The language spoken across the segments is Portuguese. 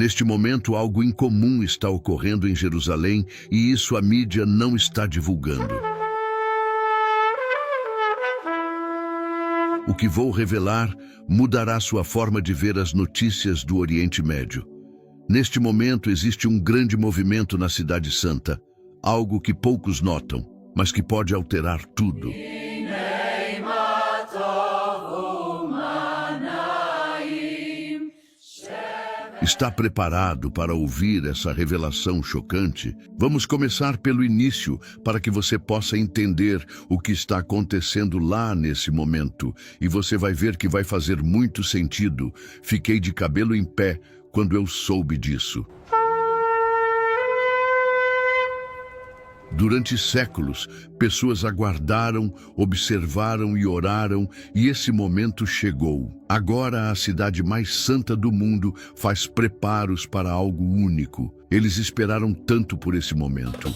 Neste momento, algo incomum está ocorrendo em Jerusalém e isso a mídia não está divulgando. O que vou revelar mudará sua forma de ver as notícias do Oriente Médio. Neste momento existe um grande movimento na Cidade Santa, algo que poucos notam, mas que pode alterar tudo. Está preparado para ouvir essa revelação chocante? Vamos começar pelo início, para que você possa entender o que está acontecendo lá nesse momento. E você vai ver que vai fazer muito sentido. Fiquei de cabelo em pé quando eu soube disso. Durante séculos, pessoas aguardaram, observaram e oraram, e esse momento chegou. Agora a cidade mais santa do mundo faz preparos para algo único. Eles esperaram tanto por esse momento.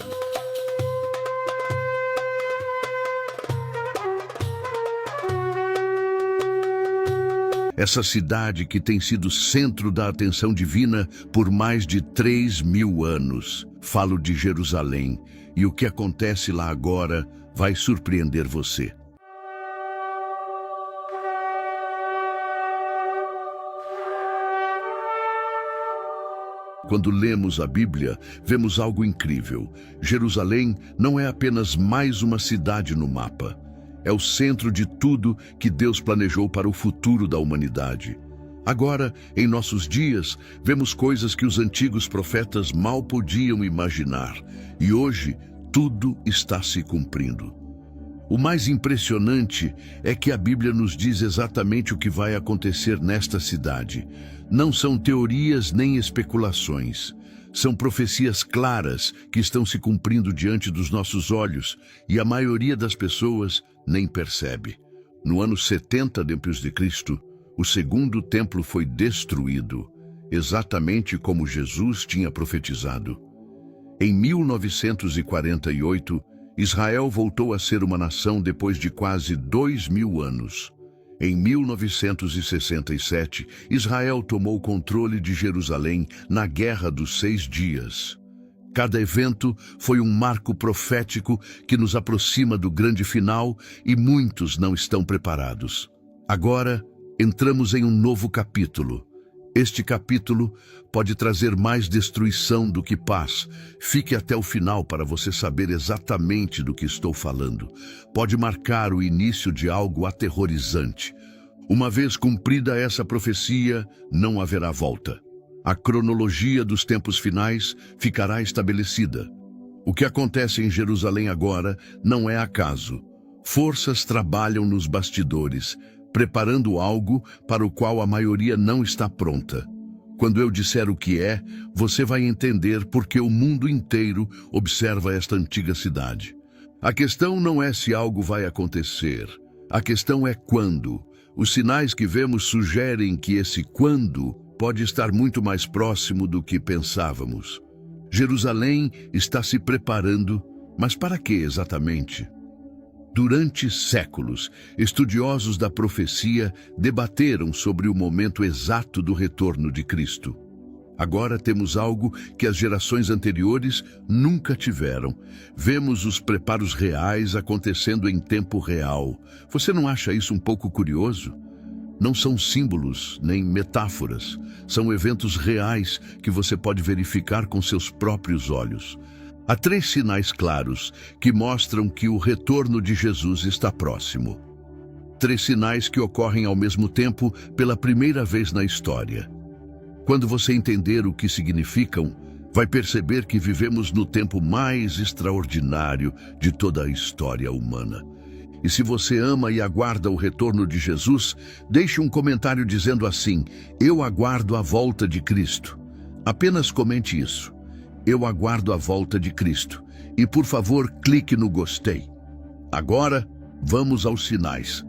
Essa cidade que tem sido centro da atenção divina por mais de 3.000 anos. Falo de Jerusalém. E o que acontece lá agora vai surpreender você. Quando lemos a Bíblia, vemos algo incrível. Jerusalém não é apenas mais uma cidade no mapa. É o centro de tudo que Deus planejou para o futuro da humanidade. Agora, em nossos dias, vemos coisas que os antigos profetas mal podiam imaginar. E hoje, tudo está se cumprindo. O mais impressionante é que a Bíblia nos diz exatamente o que vai acontecer nesta cidade. Não são teorias nem especulações. São profecias claras que estão se cumprindo diante dos nossos olhos e a maioria das pessoas nem percebe. No ano 70 d.C., o segundo templo foi destruído, exatamente como Jesus tinha profetizado. Em 1948, Israel voltou a ser uma nação depois de quase 2.000 anos. Em 1967, Israel tomou o controle de Jerusalém na Guerra dos 6 Dias. Cada evento foi um marco profético que nos aproxima do grande final e muitos não estão preparados. Agora, entramos em um novo capítulo. Este capítulo pode trazer mais destruição do que paz. Fique até o final para você saber exatamente do que estou falando. Pode marcar o início de algo aterrorizante. Uma vez cumprida essa profecia, não haverá volta. A cronologia dos tempos finais ficará estabelecida. O que acontece em Jerusalém agora não é acaso. Forças trabalham nos bastidores, preparando algo para o qual a maioria não está pronta. Quando eu disser o que é, você vai entender porque o mundo inteiro observa esta antiga cidade. A questão não é se algo vai acontecer. A questão é quando. Os sinais que vemos sugerem que esse quando pode estar muito mais próximo do que pensávamos. Jerusalém está se preparando, mas para que exatamente? Durante séculos, estudiosos da profecia debateram sobre o momento exato do retorno de Cristo. Agora temos algo que as gerações anteriores nunca tiveram. Vemos os preparos reais acontecendo em tempo real. Você não acha isso um pouco curioso? Não são símbolos nem metáforas. São eventos reais que você pode verificar com seus próprios olhos. Há 3 sinais claros que mostram que o retorno de Jesus está próximo. 3 sinais que ocorrem ao mesmo tempo pela primeira vez na história. Quando você entender o que significam, vai perceber que vivemos no tempo mais extraordinário de toda a história humana. E se você ama e aguarda o retorno de Jesus, deixe um comentário dizendo assim: eu aguardo a volta de Cristo. Apenas comente isso. Eu aguardo a volta de Cristo. E, por favor, clique no gostei. Agora, vamos aos sinais.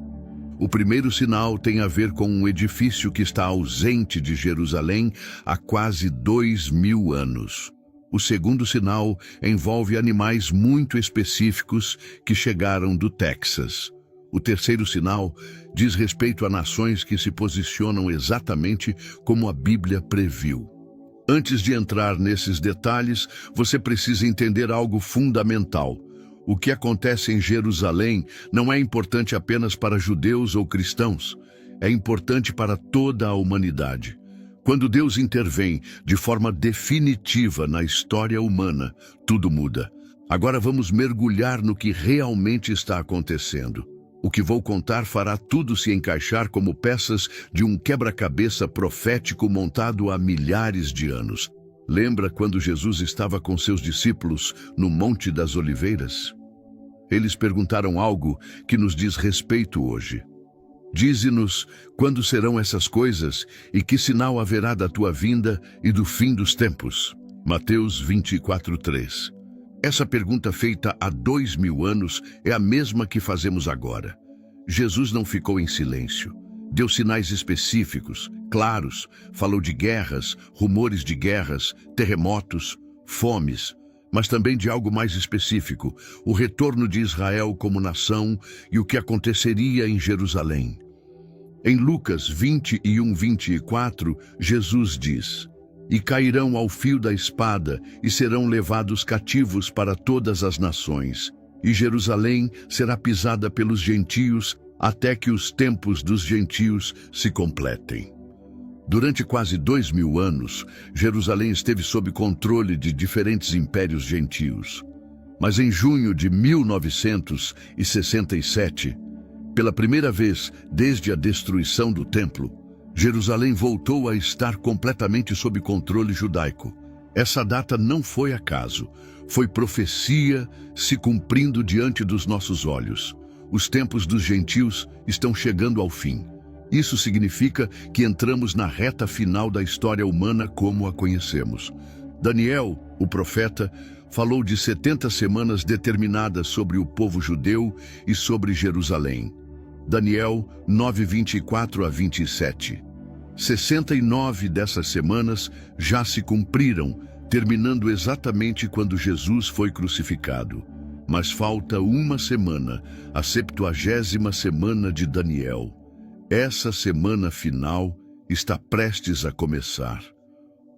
O primeiro sinal tem a ver com um edifício que está ausente de Jerusalém há quase 2.000 anos. O segundo sinal envolve animais muito específicos que chegaram do Texas. O terceiro sinal diz respeito a nações que se posicionam exatamente como a Bíblia previu. Antes de entrar nesses detalhes, você precisa entender algo fundamental. O que acontece em Jerusalém não é importante apenas para judeus ou cristãos. É importante para toda a humanidade. Quando Deus intervém de forma definitiva na história humana, tudo muda. Agora vamos mergulhar no que realmente está acontecendo. O que vou contar fará tudo se encaixar como peças de um quebra-cabeça profético montado há milhares de anos. Lembra quando Jesus estava com seus discípulos no Monte das Oliveiras? Eles perguntaram algo que nos diz respeito hoje. Dize-nos quando serão essas coisas e que sinal haverá da tua vinda e do fim dos tempos. Mateus 24:3. Essa pergunta feita há 2000 anos é a mesma que fazemos agora. Jesus não ficou em silêncio. Deu sinais específicos, claros, falou de guerras, rumores de guerras, terremotos, fomes, mas também de algo mais específico, o retorno de Israel como nação e o que aconteceria em Jerusalém. Em Lucas 21:24, Jesus diz: "E cairão ao fio da espada e serão levados cativos para todas as nações, e Jerusalém será pisada pelos gentios até que os tempos dos gentios se completem." Durante quase 2000 anos, Jerusalém esteve sob controle de diferentes impérios gentios. Mas em junho de 1967, pela primeira vez desde a destruição do templo, Jerusalém voltou a estar completamente sob controle judaico. Essa data não foi acaso, foi profecia se cumprindo diante dos nossos olhos. Os tempos dos gentios estão chegando ao fim. Isso significa que entramos na reta final da história humana como a conhecemos. Daniel, o profeta, falou de 70 semanas determinadas sobre o povo judeu e sobre Jerusalém. Daniel 9:24-27. 69 dessas semanas já se cumpriram, terminando exatamente quando Jesus foi crucificado. Mas falta uma semana, a 70ª semana de Daniel. Essa semana final está prestes a começar.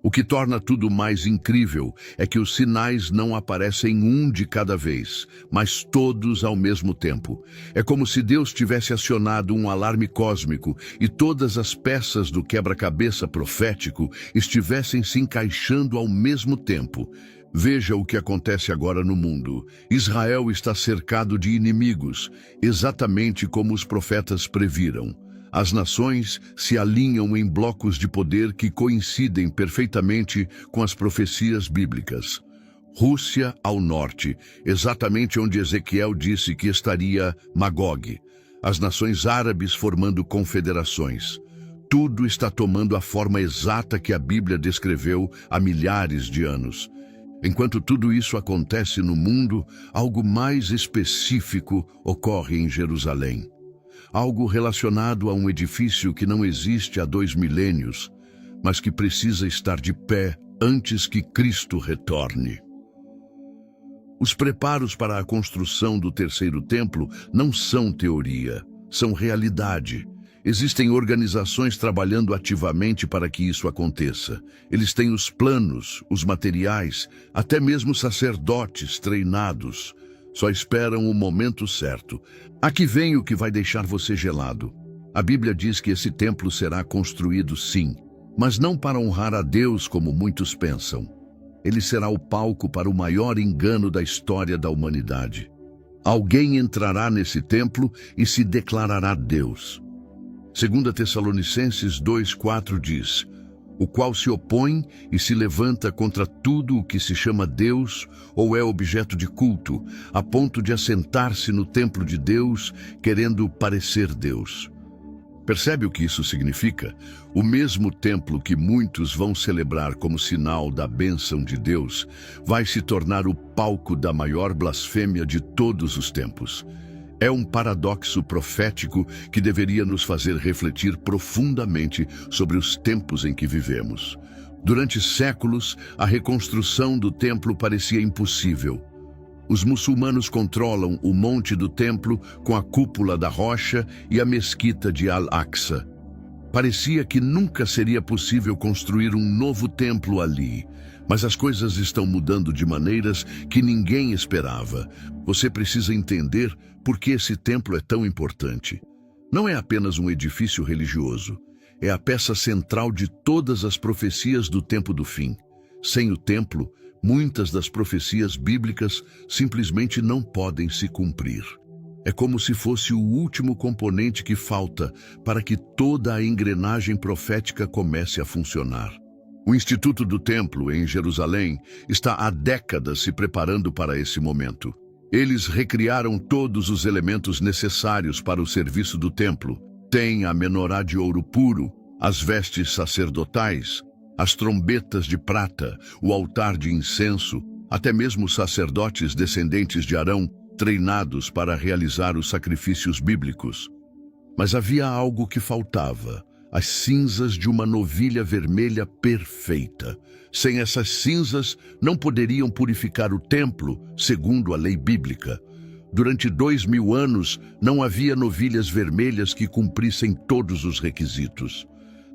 O que torna tudo mais incrível é que os sinais não aparecem um de cada vez, mas todos ao mesmo tempo. É como se Deus tivesse acionado um alarme cósmico e todas as peças do quebra-cabeça profético estivessem se encaixando ao mesmo tempo. Veja o que acontece agora no mundo. Israel está cercado de inimigos, exatamente como os profetas previram. As nações se alinham em blocos de poder que coincidem perfeitamente com as profecias bíblicas. Rússia ao norte, exatamente onde Ezequiel disse que estaria Magog. As nações árabes formando confederações. Tudo está tomando a forma exata que a Bíblia descreveu há milhares de anos. Enquanto tudo isso acontece no mundo, algo mais específico ocorre em Jerusalém. Algo relacionado a um edifício que não existe há 2 milênios, mas que precisa estar de pé antes que Cristo retorne. Os preparos para a construção do terceiro templo não são teoria, são realidade. Existem organizações trabalhando ativamente para que isso aconteça. Eles têm os planos, os materiais, até mesmo sacerdotes treinados. Só esperam o momento certo. Aqui vem o que vai deixar você gelado. A Bíblia diz que esse templo será construído sim, mas não para honrar a Deus como muitos pensam. Ele será o palco para o maior engano da história da humanidade. Alguém entrará nesse templo e se declarará Deus. 2 Tessalonicenses 2:4 diz: "O qual se opõe e se levanta contra tudo o que se chama Deus ou é objeto de culto, a ponto de assentar-se no templo de Deus, querendo parecer Deus." Percebe o que isso significa? O mesmo templo que muitos vão celebrar como sinal da bênção de Deus vai se tornar o palco da maior blasfêmia de todos os tempos. É um paradoxo profético que deveria nos fazer refletir profundamente sobre os tempos em que vivemos. Durante séculos, a reconstrução do templo parecia impossível. Os muçulmanos controlam o monte do templo com a cúpula da rocha e a mesquita de Al-Aqsa. Parecia que nunca seria possível construir um novo templo ali, mas as coisas estão mudando de maneiras que ninguém esperava. Você precisa entender por que esse templo é tão importante. Não é apenas um edifício religioso, é a peça central de todas as profecias do tempo do fim. Sem o templo, muitas das profecias bíblicas simplesmente não podem se cumprir. É como se fosse o último componente que falta para que toda a engrenagem profética comece a funcionar. O Instituto do Templo, em Jerusalém, está há décadas se preparando para esse momento. Eles recriaram todos os elementos necessários para o serviço do templo. Tem a menorá de ouro puro, as vestes sacerdotais, as trombetas de prata, o altar de incenso, até mesmo os sacerdotes descendentes de Arão, treinados para realizar os sacrifícios bíblicos. Mas havia algo que faltava: as cinzas de uma novilha vermelha perfeita. Sem essas cinzas, não poderiam purificar o templo, segundo a lei bíblica. Durante 2000 anos, não havia novilhas vermelhas que cumprissem todos os requisitos.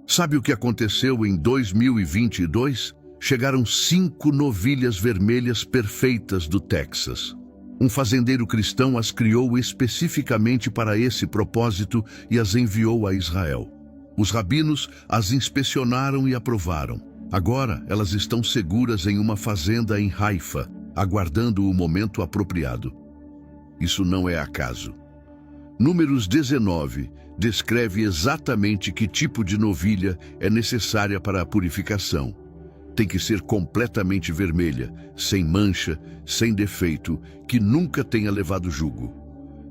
Sabe o que aconteceu em 2022? Chegaram 5 novilhas vermelhas perfeitas do Texas. Um fazendeiro cristão as criou especificamente para esse propósito e as enviou a Israel. Os rabinos as inspecionaram e aprovaram. Agora elas estão seguras em uma fazenda em Haifa, aguardando o momento apropriado. Isso não é acaso. Números 19 descreve exatamente que tipo de novilha é necessária para a purificação. Tem que ser completamente vermelha, sem mancha, sem defeito, que nunca tenha levado jugo.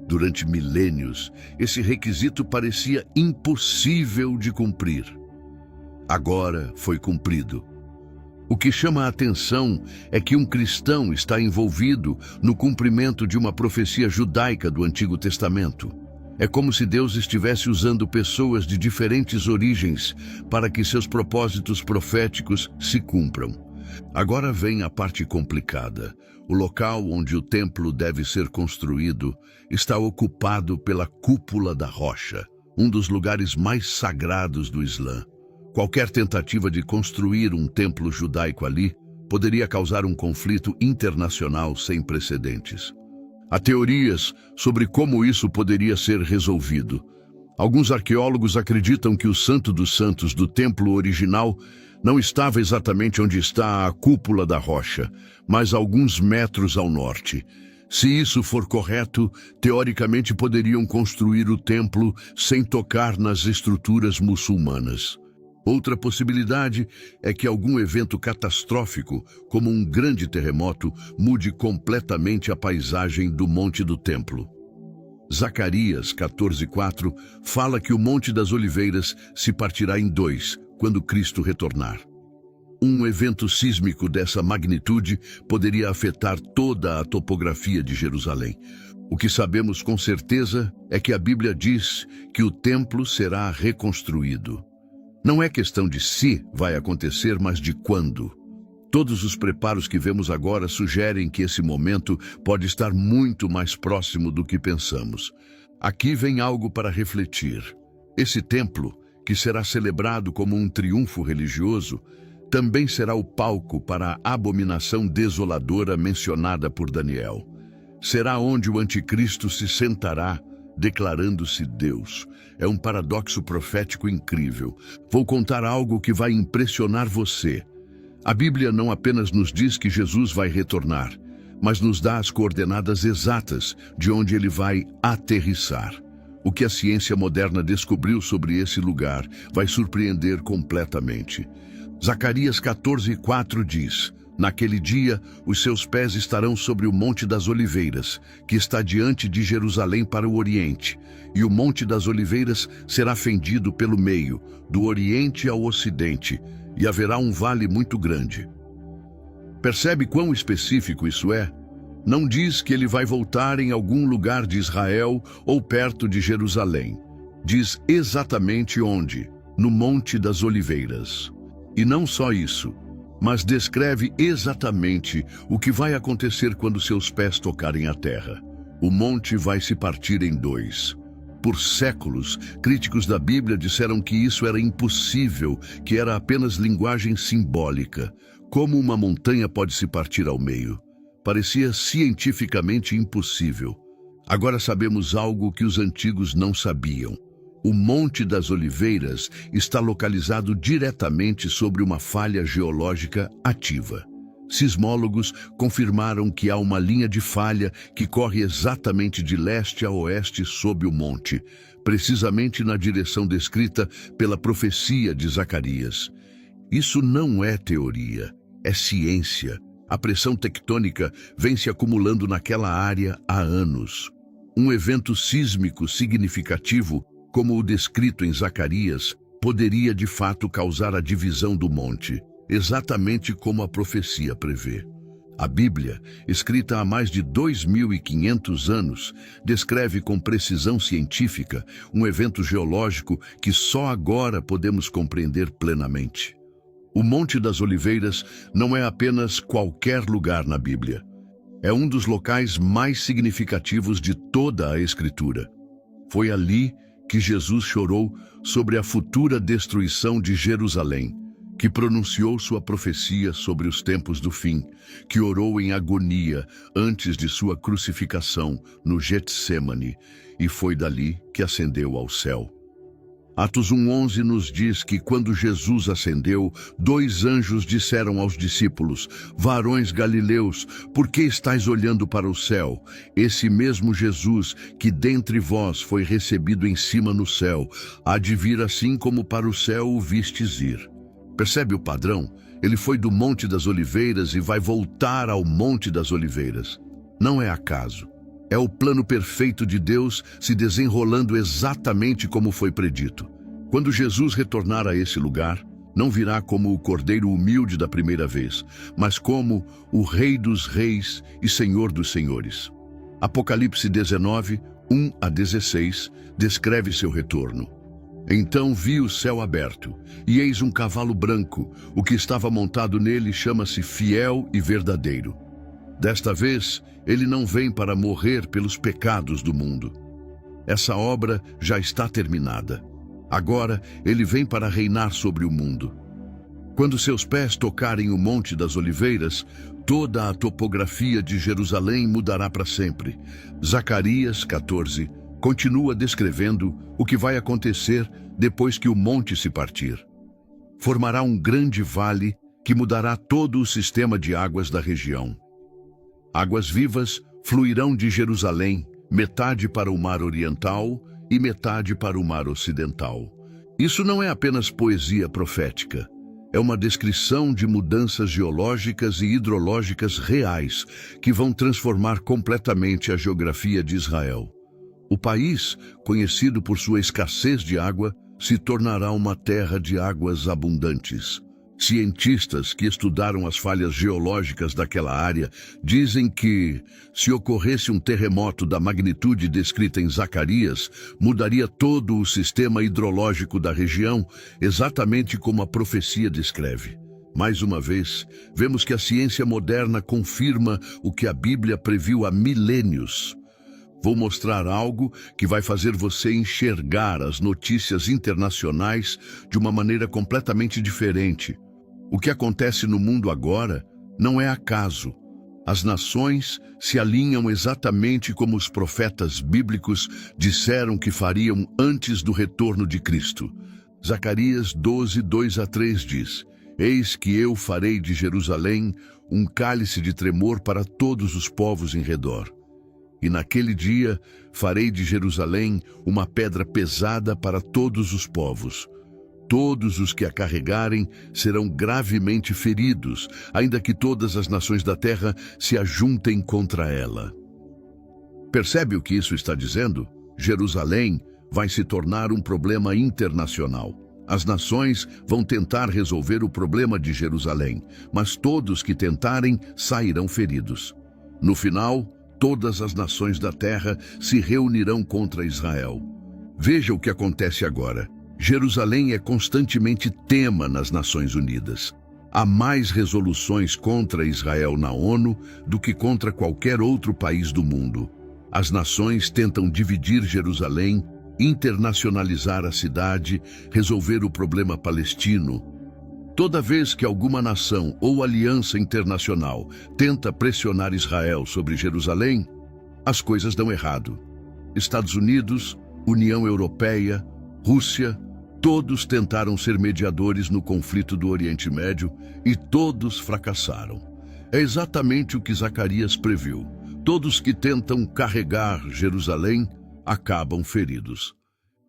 Durante milênios, esse requisito parecia impossível de cumprir. Agora foi cumprido. O que chama a atenção é que um cristão está envolvido no cumprimento de uma profecia judaica do Antigo Testamento. É como se Deus estivesse usando pessoas de diferentes origens para que seus propósitos proféticos se cumpram. Agora vem a parte complicada. O local onde o templo deve ser construído está ocupado pela Cúpula da Rocha, um dos lugares mais sagrados do Islã. Qualquer tentativa de construir um templo judaico ali poderia causar um conflito internacional sem precedentes. Há teorias sobre como isso poderia ser resolvido. Alguns arqueólogos acreditam que o Santo dos Santos do templo original não estava exatamente onde está a Cúpula da Rocha, mas alguns metros ao norte. Se isso for correto, teoricamente poderiam construir o templo sem tocar nas estruturas muçulmanas. Outra possibilidade é que algum evento catastrófico, como um grande terremoto, mude completamente a paisagem do Monte do Templo. Zacarias 14:4 fala que o Monte das Oliveiras se partirá em 2 quando Cristo retornar. Um evento sísmico dessa magnitude poderia afetar toda a topografia de Jerusalém. O que sabemos com certeza é que a Bíblia diz que o templo será reconstruído. Não é questão de se vai acontecer, mas de quando. Todos os preparos que vemos agora sugerem que esse momento pode estar muito mais próximo do que pensamos. Aqui vem algo para refletir. Esse templo, que será celebrado como um triunfo religioso, também será o palco para a abominação desoladora mencionada por Daniel. Será onde o anticristo se sentará, declarando-se Deus. É um paradoxo profético incrível. Vou contar algo que vai impressionar você. A Bíblia não apenas nos diz que Jesus vai retornar, mas nos dá as coordenadas exatas de onde ele vai aterrissar. O que a ciência moderna descobriu sobre esse lugar vai surpreender completamente. Zacarias 14:4 diz: naquele dia, os seus pés estarão sobre o Monte das Oliveiras, que está diante de Jerusalém para o Oriente, e o Monte das Oliveiras será fendido pelo meio, do Oriente ao Ocidente, e haverá um vale muito grande. Percebe quão específico isso é? Não diz que ele vai voltar em algum lugar de Israel ou perto de Jerusalém. Diz exatamente onde: no Monte das Oliveiras. E não só isso, mas descreve exatamente o que vai acontecer quando seus pés tocarem a terra. O monte vai se partir em 2. Por séculos, críticos da Bíblia disseram que isso era impossível, que era apenas linguagem simbólica. Como uma montanha pode se partir ao meio? Parecia cientificamente impossível. Agora sabemos algo que os antigos não sabiam. O Monte das Oliveiras está localizado diretamente sobre uma falha geológica ativa. Sismólogos confirmaram que há uma linha de falha que corre exatamente de leste a oeste sob o monte, precisamente na direção descrita pela profecia de Zacarias. Isso não é teoria, é ciência. A pressão tectônica vem se acumulando naquela área há anos. Um evento sísmico significativo, como o descrito em Zacarias, poderia de fato causar a divisão do monte, exatamente como a profecia prevê. A Bíblia, escrita há mais de 2.500 anos, descreve com precisão científica um evento geológico que só agora podemos compreender plenamente. O Monte das Oliveiras não é apenas qualquer lugar na Bíblia. É um dos locais mais significativos de toda a Escritura. Foi ali que Jesus chorou sobre a futura destruição de Jerusalém, que pronunciou sua profecia sobre os tempos do fim, que orou em agonia antes de sua crucificação no Getsêmani, e foi dali que ascendeu ao céu. Atos 1:11 nos diz que quando Jesus ascendeu, 2 anjos disseram aos discípulos: varões galileus, por que estáis olhando para o céu? Esse mesmo Jesus que dentre vós foi recebido em cima no céu, há de vir assim como para o céu o vistes ir. Percebe o padrão? Ele foi do Monte das Oliveiras e vai voltar ao Monte das Oliveiras. Não é acaso. É o plano perfeito de Deus se desenrolando exatamente como foi predito. Quando Jesus retornar a esse lugar, não virá como o Cordeiro humilde da primeira vez, mas como o Rei dos Reis e Senhor dos Senhores. Apocalipse 19, 1-16, descreve seu retorno. Então vi o céu aberto, e eis um cavalo branco. O que estava montado nele chama-se Fiel e Verdadeiro. Desta vez, ele não vem para morrer pelos pecados do mundo. Essa obra já está terminada. Agora, ele vem para reinar sobre o mundo. Quando seus pés tocarem o Monte das Oliveiras, toda a topografia de Jerusalém mudará para sempre. Zacarias 14 continua descrevendo o que vai acontecer depois que o monte se partir. Formará um grande vale que mudará todo o sistema de águas da região. Águas vivas fluirão de Jerusalém, metade para o Mar Oriental e metade para o Mar Ocidental. Isso não é apenas poesia profética. É uma descrição de mudanças geológicas e hidrológicas reais que vão transformar completamente a geografia de Israel. O país, conhecido por sua escassez de água, se tornará uma terra de águas abundantes. Cientistas que estudaram as falhas geológicas daquela área dizem que, se ocorresse um terremoto da magnitude descrita em Zacarias, mudaria todo o sistema hidrológico da região, exatamente como a profecia descreve. Mais uma vez, vemos que a ciência moderna confirma o que a Bíblia previu há milênios. Vou mostrar algo que vai fazer você enxergar as notícias internacionais de uma maneira completamente diferente. O que acontece no mundo agora não é acaso. As nações se alinham exatamente como os profetas bíblicos disseram que fariam antes do retorno de Cristo. Zacarias 12, 2-3 diz: eis que eu farei de Jerusalém um cálice de tremor para todos os povos em redor. E naquele dia farei de Jerusalém uma pedra pesada para todos os povos. Todos os que a carregarem serão gravemente feridos, ainda que todas as nações da terra se ajuntem contra ela. Percebe o que isso está dizendo? Jerusalém vai se tornar um problema internacional. As nações vão tentar resolver o problema de Jerusalém, mas todos que tentarem sairão feridos. No final, todas as nações da terra se reunirão contra Israel. Veja o que acontece agora. Jerusalém é constantemente tema nas Nações Unidas. Há mais resoluções contra Israel na ONU do que contra qualquer outro país do mundo. As nações tentam dividir Jerusalém internacionalizar a cidade, resolver o problema palestino. Toda vez que alguma nação ou aliança internacional tenta pressionar Israel sobre Jerusalém, as coisas dão errado. Estados Unidos, União Europeia, Rússia, todos tentaram ser mediadores no conflito do Oriente Médio e todos fracassaram. É exatamente o que Zacarias previu. Todos que tentam carregar Jerusalém acabam feridos.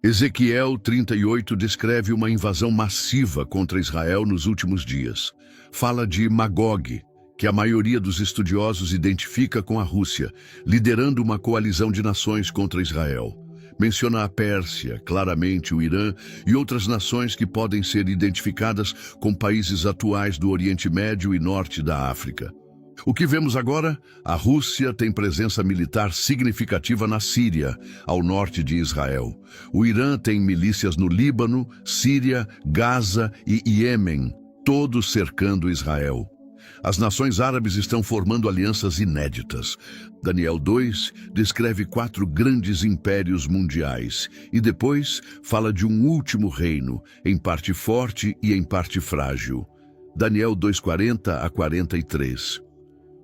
Ezequiel 38 descreve uma invasão massiva contra Israel nos últimos dias. Fala de Magog, que a maioria dos estudiosos identifica com a Rússia, liderando uma coalizão de nações contra Israel. Menciona a Pérsia, claramente o Irã e outras nações que podem ser identificadas com países atuais do Oriente Médio e Norte da África. O que vemos agora? A Rússia tem presença militar significativa na Síria, ao norte de Israel. O Irã tem milícias no Líbano, Síria, Gaza e Iêmen, todos cercando Israel. As nações árabes estão formando alianças inéditas. Daniel 2 descreve 4 grandes impérios mundiais e depois fala de um último reino, em parte forte e em parte frágil. Daniel 2:40 a 43.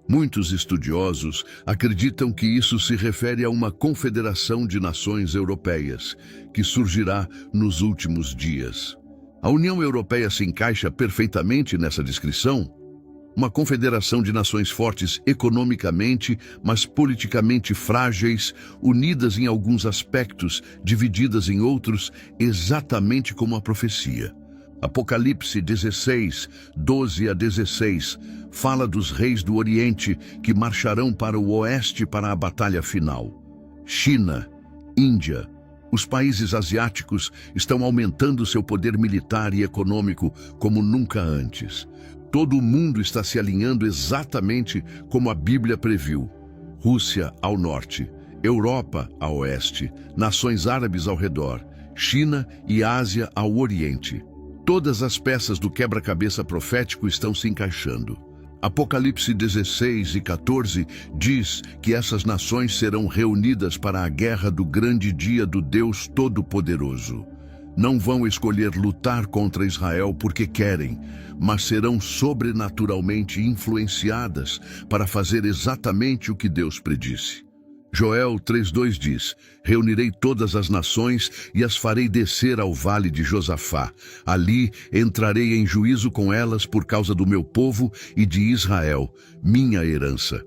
Muitos estudiosos acreditam que isso se refere a uma confederação de nações europeias, que surgirá nos últimos dias. A União Europeia se encaixa perfeitamente nessa descrição. Uma confederação de nações fortes economicamente, mas politicamente frágeis, unidas em alguns aspectos, divididas em outros, exatamente como a profecia. Apocalipse 16, 12 a 16, fala dos reis do Oriente que marcharão para o Oeste para a batalha final. China, Índia, os países asiáticos estão aumentando seu poder militar e econômico como nunca antes. Todo o mundo está se alinhando exatamente como a Bíblia previu. Rússia ao norte, Europa ao oeste, nações árabes ao redor, China e Ásia ao oriente. Todas as peças do quebra-cabeça profético estão se encaixando. Apocalipse 16 e 14 diz que essas nações serão reunidas para a guerra do grande dia do Deus Todo-Poderoso. Não vão escolher lutar contra Israel porque querem, mas serão sobrenaturalmente influenciadas para fazer exatamente o que Deus predisse. Joel 3:2 diz: reunirei todas as nações e as farei descer ao vale de Josafá. Ali entrarei em juízo com elas por causa do meu povo e de Israel, minha herança.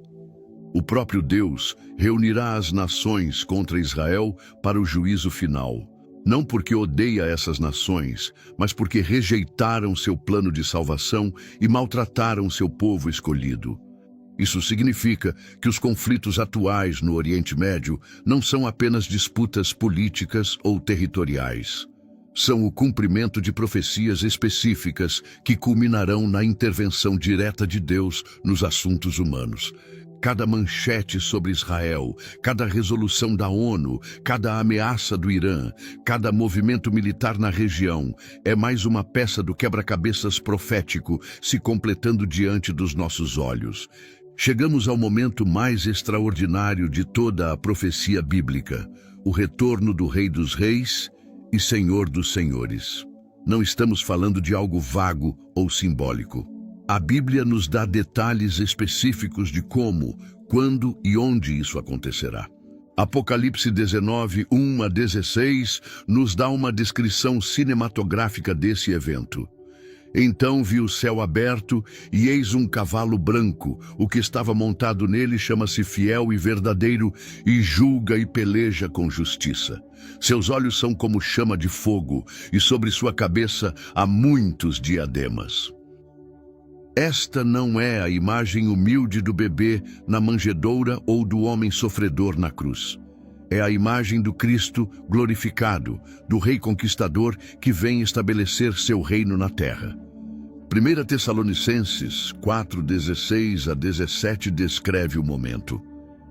O próprio Deus reunirá as nações contra Israel para o juízo final. Não porque odeia essas nações, mas porque rejeitaram seu plano de salvação e maltrataram seu povo escolhido. Isso significa que os conflitos atuais no Oriente Médio não são apenas disputas políticas ou territoriais. São o cumprimento de profecias específicas que culminarão na intervenção direta de Deus nos assuntos humanos. Cada manchete sobre Israel, cada resolução da ONU, cada ameaça do Irã, cada movimento militar na região é mais uma peça do quebra-cabeças profético se completando diante dos nossos olhos. Chegamos ao momento mais extraordinário de toda a profecia bíblica, o retorno do Rei dos Reis e Senhor dos Senhores. Não estamos falando de algo vago ou simbólico. A Bíblia nos dá detalhes específicos de como, quando e onde isso acontecerá. Apocalipse 19, 1 a 16, nos dá uma descrição cinematográfica desse evento. Então vi o céu aberto e eis um cavalo branco. O que estava montado nele chama-se Fiel e Verdadeiro e julga e peleja com justiça. Seus olhos são como chama de fogo e sobre sua cabeça há muitos diademas. Esta não é a imagem humilde do bebê na manjedoura ou do homem sofredor na cruz. É a imagem do Cristo glorificado, do Rei Conquistador que vem estabelecer seu reino na terra. 1 Tessalonicenses 4, 16 a 17 descreve o momento.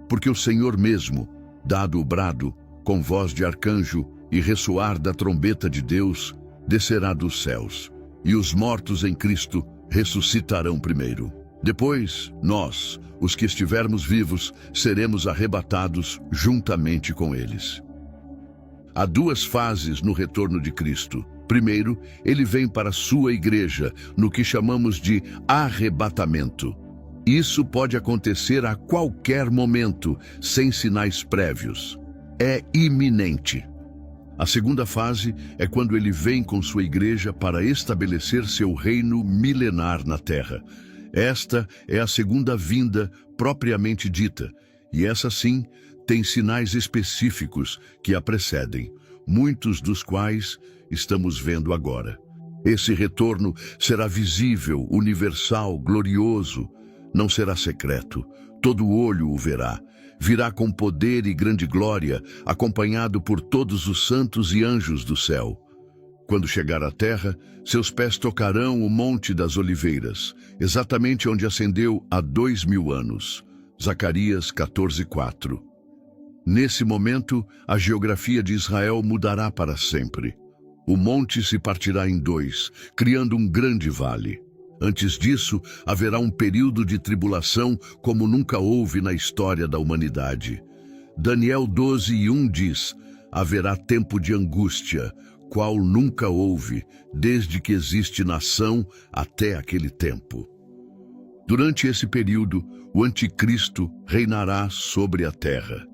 Porque o Senhor mesmo, dado o brado, com voz de arcanjo e ressoar da trombeta de Deus, descerá dos céus, e os mortos em Cristo ressuscitarão primeiro. Depois, nós, os que estivermos vivos, seremos arrebatados juntamente com eles. Há duas fases no retorno de Cristo. Primeiro, ele vem para a sua igreja, no que chamamos de arrebatamento. Isso pode acontecer a qualquer momento, sem sinais prévios. É iminente. A segunda fase é quando ele vem com sua igreja para estabelecer seu reino milenar na terra. Esta é a segunda vinda propriamente dita, e essa sim tem sinais específicos que a precedem, muitos dos quais estamos vendo agora. Esse retorno será visível, universal, glorioso, não será secreto, todo olho o verá. Virá com poder e grande glória, acompanhado por todos os santos e anjos do céu. Quando chegar à terra, seus pés tocarão o Monte das Oliveiras, exatamente onde ascendeu há 2000 anos. Zacarias 14:4. Nesse momento, a geografia de Israel mudará para sempre. O monte se partirá em dois, criando um grande vale. Antes disso, haverá um período de tribulação como nunca houve na história da humanidade. Daniel 12:1 diz: haverá tempo de angústia, qual nunca houve, desde que existe nação até aquele tempo. Durante esse período, o anticristo reinará sobre a terra.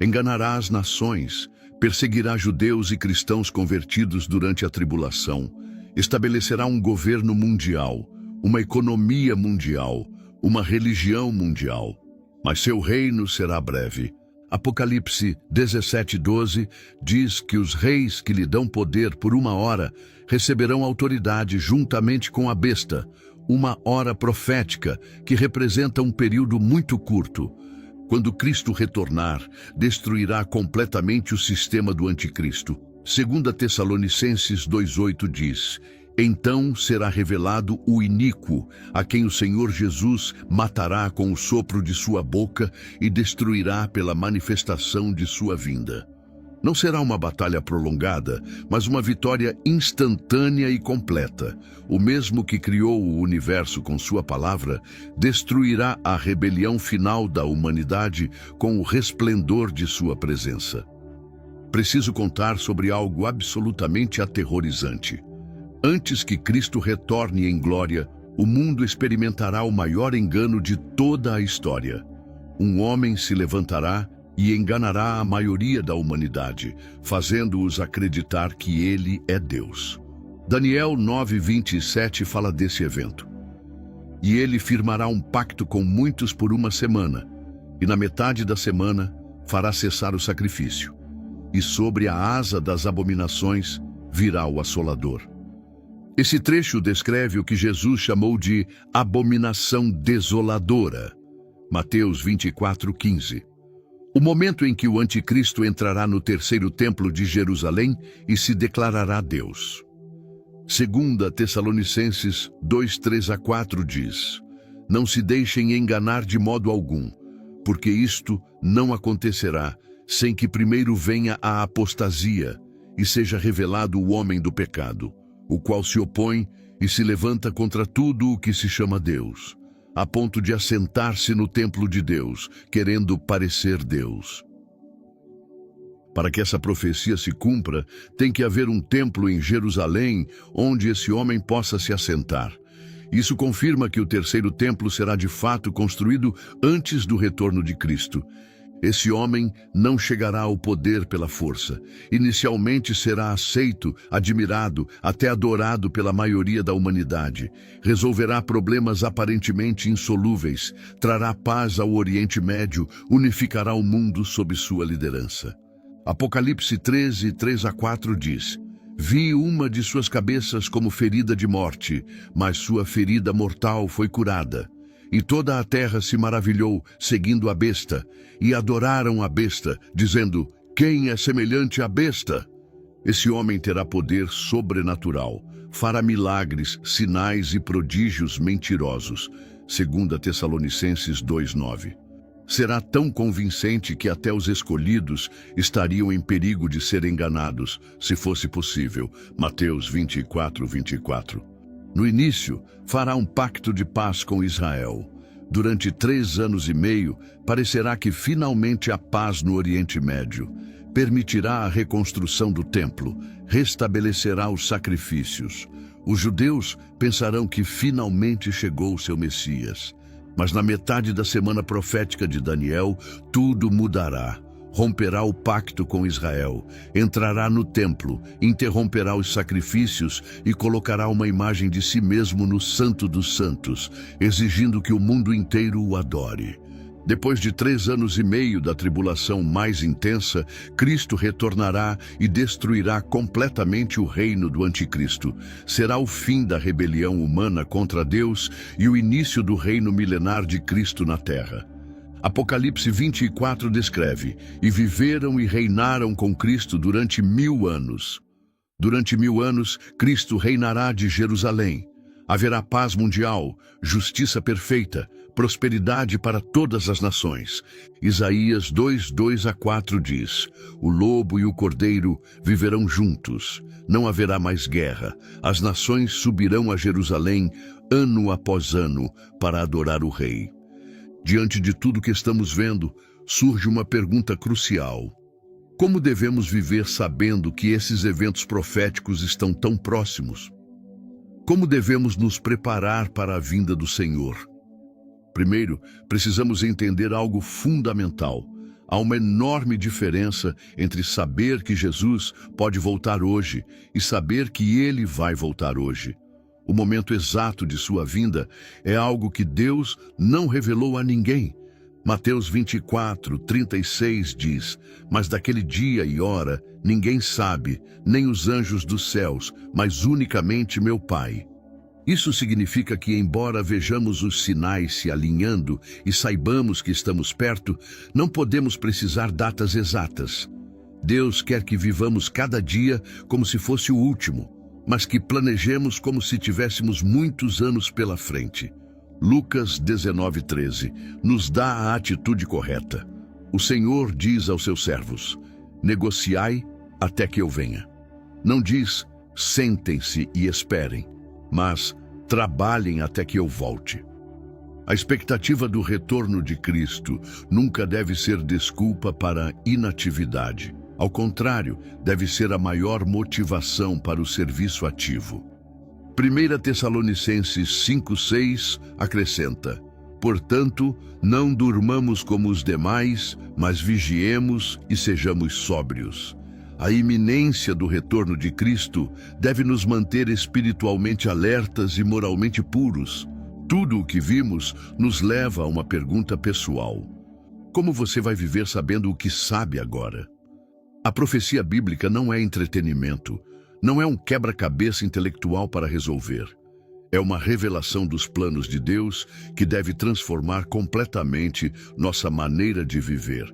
Enganará as nações, perseguirá judeus e cristãos convertidos durante a tribulação, estabelecerá um governo mundial, uma economia mundial, uma religião mundial. Mas seu reino será breve. Apocalipse 17:12 diz que os reis que lhe dão poder por 1 hora receberão autoridade juntamente com a besta, uma hora profética que representa um período muito curto. Quando Cristo retornar, destruirá completamente o sistema do anticristo. 2 Tessalonicenses 2:8 diz: então será revelado o iníquo, a quem o Senhor Jesus matará com o sopro de sua boca e destruirá pela manifestação de sua vinda. Não será uma batalha prolongada, mas uma vitória instantânea e completa. O mesmo que criou o universo com sua palavra, destruirá a rebelião final da humanidade com o resplendor de sua presença. Preciso contar sobre algo absolutamente aterrorizante. Antes que Cristo retorne em glória, o mundo experimentará o maior engano de toda a história. Um homem se levantará e enganará a maioria da humanidade, fazendo-os acreditar que ele é Deus. Daniel 9:27 fala desse evento. E ele firmará um pacto com muitos por 1 semana, e na metade da semana fará cessar o sacrifício. E sobre a asa das abominações virá o assolador. Esse trecho descreve o que Jesus chamou de abominação desoladora. Mateus 24:15. O momento em que o anticristo entrará no terceiro templo de Jerusalém e se declarará Deus. 2 Tessalonicenses 2:3-4 diz: não se deixem enganar de modo algum, porque isto não acontecerá sem que primeiro venha a apostasia e seja revelado o homem do pecado, o qual se opõe e se levanta contra tudo o que se chama Deus, a ponto de assentar-se no templo de Deus, querendo parecer Deus. Para que essa profecia se cumpra, tem que haver um templo em Jerusalém onde esse homem possa se assentar. Isso confirma que o terceiro templo será de fato construído antes do retorno de Cristo. Esse homem não chegará ao poder pela força. Inicialmente será aceito, admirado, até adorado pela maioria da humanidade. Resolverá problemas aparentemente insolúveis, trará paz ao Oriente Médio, unificará o mundo sob sua liderança. Apocalipse 13:3-4 diz: vi uma de suas cabeças como ferida de morte, mas sua ferida mortal foi curada. E toda a terra se maravilhou, seguindo a besta, e adoraram a besta, dizendo: quem é semelhante à besta? Esse homem terá poder sobrenatural, fará milagres, sinais e prodígios mentirosos. 2 Tessalonicenses 2:9. Será tão convincente que até os escolhidos estariam em perigo de ser enganados, se fosse possível. Mateus 24:24. No início, fará um pacto de paz com Israel. Durante 3 anos e meio, parecerá que finalmente há paz no Oriente Médio. permitirá a reconstrução do templo, restabelecerá os sacrifícios. Os judeus pensarão que finalmente chegou o seu Messias. Mas na metade da semana profética de Daniel, tudo mudará. Romperá o pacto com Israel, entrará no templo, interromperá os sacrifícios e colocará uma imagem de si mesmo no Santo dos Santos, exigindo que o mundo inteiro o adore. Depois de 3 anos e meio da tribulação mais intensa, Cristo retornará e destruirá completamente o reino do Anticristo. Será o fim da rebelião humana contra Deus e o início do reino milenar de Cristo na terra. Apocalipse 24 descreve: e viveram e reinaram com Cristo durante 1000 anos. Durante 1000 anos, Cristo reinará de Jerusalém. Haverá paz mundial, justiça perfeita, prosperidade para todas as nações. Isaías 2:2-4 diz: o lobo e o cordeiro viverão juntos. Não haverá mais guerra. As nações subirão a Jerusalém ano após ano para adorar o Rei. Diante de tudo que estamos vendo, surge uma pergunta crucial. Como devemos viver sabendo que esses eventos proféticos estão tão próximos? Como devemos nos preparar para a vinda do Senhor? Primeiro, precisamos entender algo fundamental. Há uma enorme diferença entre saber que Jesus pode voltar hoje e saber que Ele vai voltar hoje. O momento exato de sua vinda é algo que Deus não revelou a ninguém. Mateus 24:36 diz: mas daquele dia e hora ninguém sabe, nem os anjos dos céus, mas unicamente meu Pai. Isso significa que, embora vejamos os sinais se alinhando e saibamos que estamos perto, não podemos precisar datas exatas. Deus quer que vivamos cada dia como se fosse o último, mas que planejemos como se tivéssemos muitos anos pela frente. Lucas 19:13 nos dá a atitude correta. O Senhor diz aos seus servos: negociai até que eu venha. Não diz, sentem-se e esperem, mas trabalhem até que eu volte. A expectativa do retorno de Cristo nunca deve ser desculpa para a inatividade. Ao contrário, deve ser a maior motivação para o serviço ativo. 1 Tessalonicenses 5:6 acrescenta: portanto, não durmamos como os demais, mas vigiemos e sejamos sóbrios. A iminência do retorno de Cristo deve nos manter espiritualmente alertas e moralmente puros. Tudo o que vimos nos leva a uma pergunta pessoal: como você vai viver sabendo o que sabe agora? A profecia bíblica não é entretenimento, não é um quebra-cabeça intelectual para resolver. É uma revelação dos planos de Deus que deve transformar completamente nossa maneira de viver.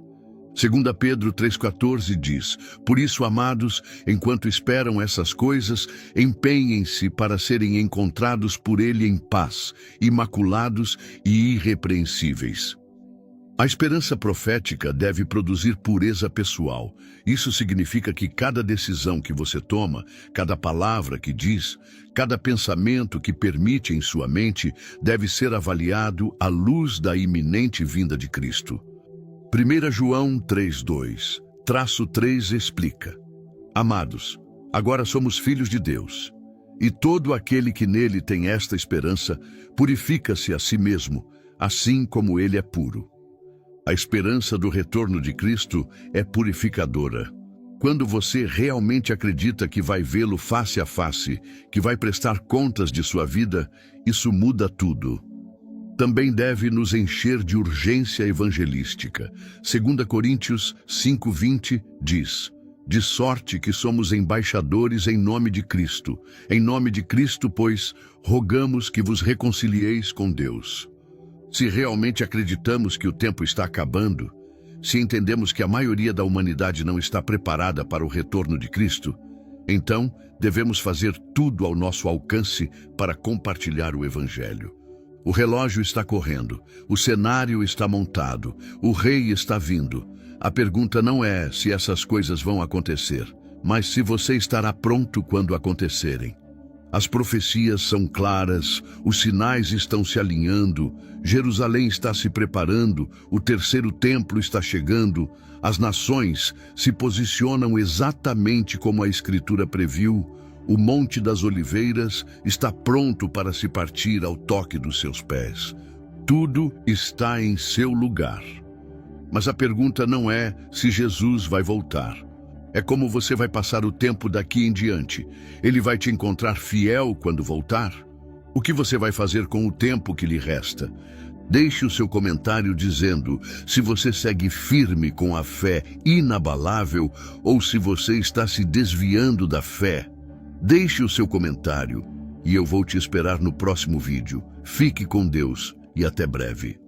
2 Pedro 3,14 diz: por isso, amados, enquanto esperam essas coisas, empenhem-se para serem encontrados por Ele em paz, imaculados e irrepreensíveis. A esperança profética deve produzir pureza pessoal. Isso significa que cada decisão que você toma, cada palavra que diz, cada pensamento que permite em sua mente deve ser avaliado à luz da iminente vinda de Cristo. 1 João 3:2-3 explica: amados, agora somos filhos de Deus, e todo aquele que nele tem esta esperança purifica-se a si mesmo, assim como ele é puro. A esperança do retorno de Cristo é purificadora. Quando você realmente acredita que vai vê-lo face a face, que vai prestar contas de sua vida, isso muda tudo. Também deve nos encher de urgência evangelística. 2 Coríntios 5:20 diz: de sorte que somos embaixadores em nome de Cristo. Em nome de Cristo, pois, rogamos que vos reconcilieis com Deus. Se realmente acreditamos que o tempo está acabando, se entendemos que a maioria da humanidade não está preparada para o retorno de Cristo, então devemos fazer tudo ao nosso alcance para compartilhar o Evangelho. O relógio está correndo, o cenário está montado, o rei está vindo. A pergunta não é se essas coisas vão acontecer, mas se você estará pronto quando acontecerem. As profecias são claras, os sinais estão se alinhando, Jerusalém está se preparando, o terceiro templo está chegando, as nações se posicionam exatamente como a Escritura previu, o Monte das Oliveiras está pronto para se partir ao toque dos seus pés. Tudo está em seu lugar. Mas a pergunta não é se Jesus vai voltar. É como você vai passar o tempo daqui em diante. Ele vai te encontrar fiel quando voltar? O que você vai fazer com o tempo que lhe resta? Deixe o seu comentário dizendo se você segue firme com a fé inabalável ou se você está se desviando da fé. Deixe o seu comentário e eu vou te esperar no próximo vídeo. Fique com Deus e até breve.